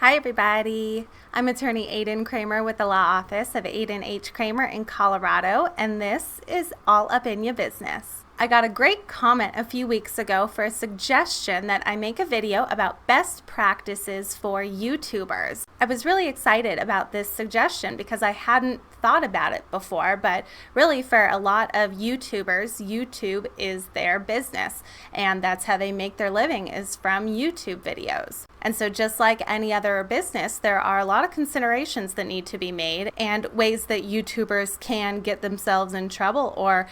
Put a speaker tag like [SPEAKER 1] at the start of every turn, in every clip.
[SPEAKER 1] Hi everybody, I'm attorney Aiden Kramer with the Law Office of Aiden H. Kramer in Colorado, and this is All Up in Your Business. I got a great comment a few weeks ago for a suggestion that I make a video about best practices for YouTubers. I was really excited about this suggestion because I hadn't thought about it before, but really for a lot of YouTubers, YouTube is their business, and that's how they make their living is from YouTube videos. And so just like any other business, there are a lot of considerations that need to be made and ways that YouTubers can get themselves in trouble or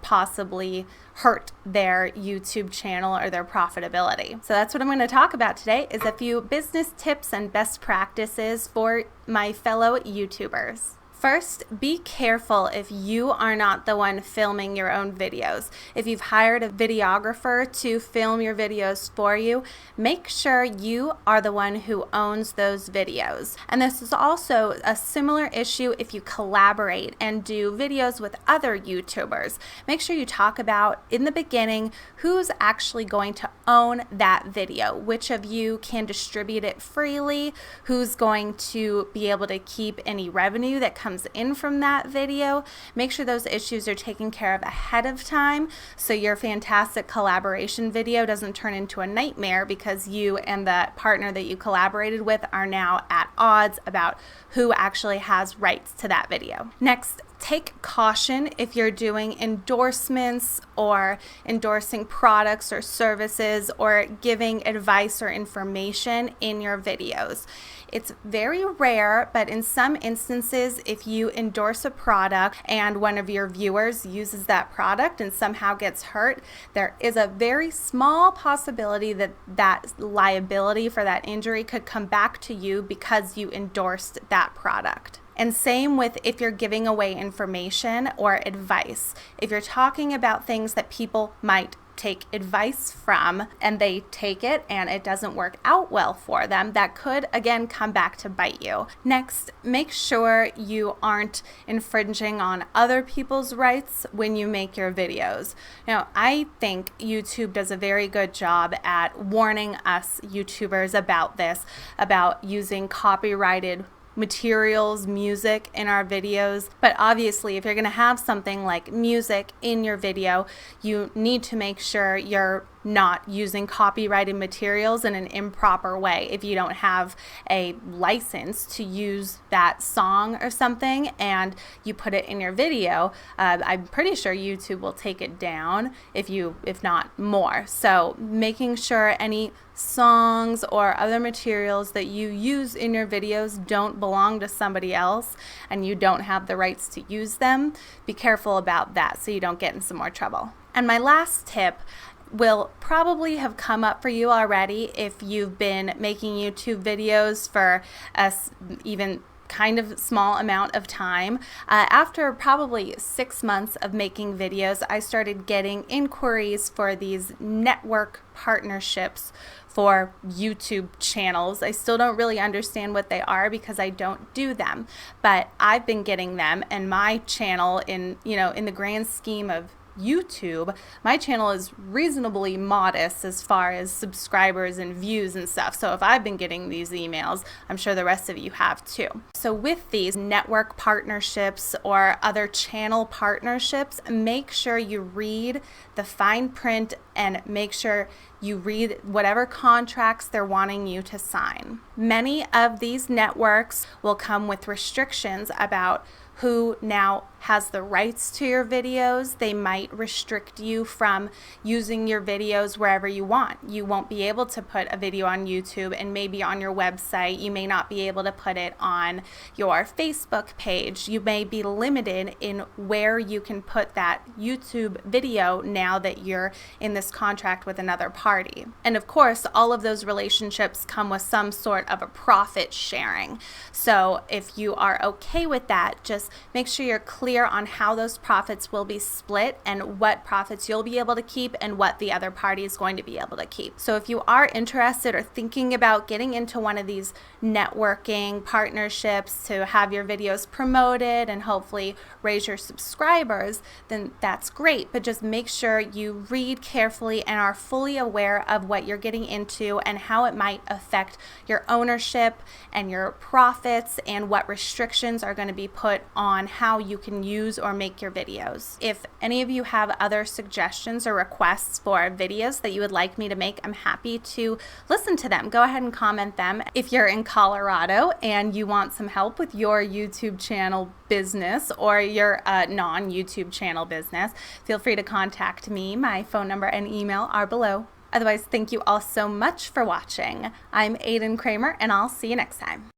[SPEAKER 1] possibly hurt their YouTube channel or their profitability. So that's what I'm going to talk about today is a few business tips and best practices for my fellow YouTubers. First, be careful if you are not the one filming your own videos. If you've hired a videographer to film your videos for you, make sure you are the one who owns those videos. And this is also a similar issue if you collaborate and do videos with other YouTubers. Make sure you talk about in the beginning who's actually going to own that video, which of you can distribute it freely, who's going to be able to keep any revenue that comes in from that video. Make sure those issues are taken care of ahead of time so your fantastic collaboration video doesn't turn into a nightmare because you and the partner that you collaborated with are now at odds about who actually has rights to that video. Next, take caution if you're doing endorsements or endorsing products or services or giving advice or information in your videos. It's very rare, but in some instances, if you endorse a product and one of your viewers uses that product and somehow gets hurt, there is a very small possibility that that liability for that injury could come back to you because you endorsed that product. And same with if you're giving away information or advice. If you're talking about things that people might take advice from and they take it and it doesn't work out well for them, that could again come back to bite you. Next, make sure you aren't infringing on other people's rights when you make your videos. Now, I think YouTube does a very good job at warning us YouTubers about this, about using copyrighted materials, music in our videos. But obviously, if you're going to have something like music in your video, you need to make sure you're not using copyrighted materials in an improper way. If you don't have a license to use that song or something and you put it in your video, I'm pretty sure YouTube will take it down if not more. So making sure any songs or other materials that you use in your videos don't belong to somebody else and you don't have the rights to use them, be careful about that so you don't get in some more trouble. And my last tip will probably have come up for you already if you've been making YouTube videos for even kind of small amount of time. After probably 6 months of making videos, I started getting inquiries for these network partnerships for YouTube channels. I still don't really understand what they are because I don't do them, but I've been getting them, and my channel in the grand scheme of YouTube, my channel is reasonably modest as far as subscribers and views and stuff. So if I've been getting these emails, I'm sure the rest of you have too. So with these network partnerships or other channel partnerships, make sure you read the fine print and make sure you read whatever contracts they're wanting you to sign. Many of these networks will come with restrictions about who now has the rights to your videos. They might restrict you from using your videos wherever you want. You won't be able to put a video on YouTube and maybe on your website. You may not be able to put it on your Facebook page. You may be limited in where you can put that YouTube video now that you're in this contract with another party. And of course, all of those relationships come with some sort of a profit sharing. So if you are okay with that, just make sure you're clear clear on how those profits will be split and what profits you'll be able to keep and what the other party is going to be able to keep. So if you are interested or thinking about getting into one of these networking partnerships to have your videos promoted and hopefully raise your subscribers, then that's great. But just make sure you read carefully and are fully aware of what you're getting into and how it might affect your ownership and your profits and what restrictions are going to be put on how you can use or make your videos. If any of you have other suggestions or requests for videos that you would like me to make, I'm happy to listen to them. Go ahead and comment them. If you're in Colorado and you want some help with your YouTube channel business or your non-YouTube channel business, feel free to contact me. My phone number and email are below. Otherwise, thank you all so much for watching. I'm Aiden Kramer, and I'll see you next time.